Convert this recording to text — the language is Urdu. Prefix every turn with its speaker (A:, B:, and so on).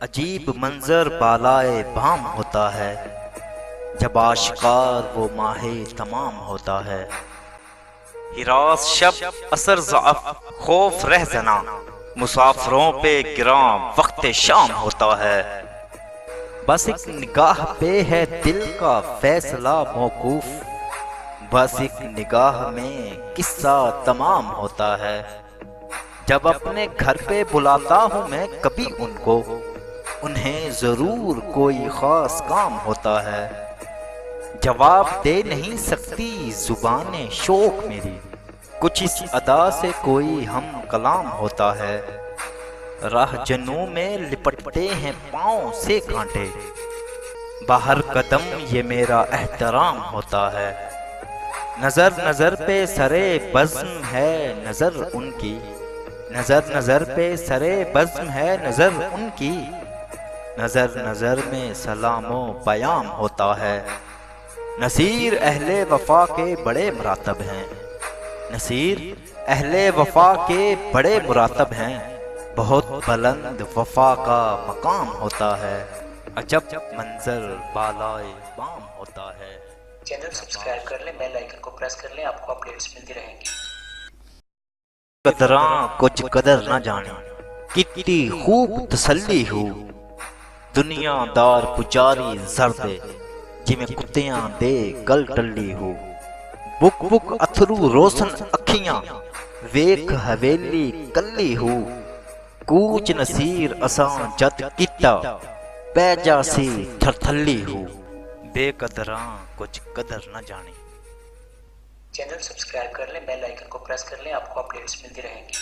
A: عجیب منظر بالائے بام ہوتا ہے، جب آشکار وہ ماہ تمام ہوتا ہے۔ ہراس شب اثر ضعف خوف رہزنا، مسافروں پہ گراں وقت شام ہوتا ہے۔ بس ایک نگاہ پہ ہے دل کا فیصلہ موقوف، بس ایک نگاہ میں قصہ تمام ہوتا ہے۔ جب اپنے گھر پہ بلاتا ہوں میں کبھی ان کو، انہیں ضرور کوئی خاص کام ہوتا ہے۔ جواب دے نہیں سکتی زبان شوق میری، کچھ اس ادا سے کوئی ہم کلام ہوتا ہے۔ راہ جنوں میں لپٹتے ہیں پاؤں سے کانٹے، باہر قدم یہ میرا احترام ہوتا ہے۔ نظر نظر پہ سرے بزم ہے نظر ان کی، نظر نظر پہ سرے بزم ہے نظر ان کی، نظر نظر میں سلام و پیام ہوتا ہے۔ نصیر اہل وفا کے بڑے مراتب ہیں، نصیر اہل وفا کے بڑے مراتب ہیں، بہت بلند وفا کا مقام ہوتا ہے۔ عجب منظر بالائے بام ہوتا ہے۔
B: چینل سبسکرائب کر لیں، بیل آئیکن کو پریس کر لیں، آپ کو اپڈیٹس ملتی رہیں گی۔
A: قدراں کچھ قدر نہ جانے، کتنی خوب تسلی ہو، دنیا دار پجاری زردے جویں کتیاں دے گل ٹلی ہو۔ بک بک اتھرو روشن اکھیاں، ویکھ حویلی کلی ہو، کوچ نصیر اساں جد کیتا، پہ جاسی تھرتھلی ہو۔ بے قدراں کچھ قدر نہ جانے۔
B: چینل سبسکرائب کر لیں، بیل آئیکن کو پریس کر لیں، آپ کو اپڈیٹس ملتی رہیں گی۔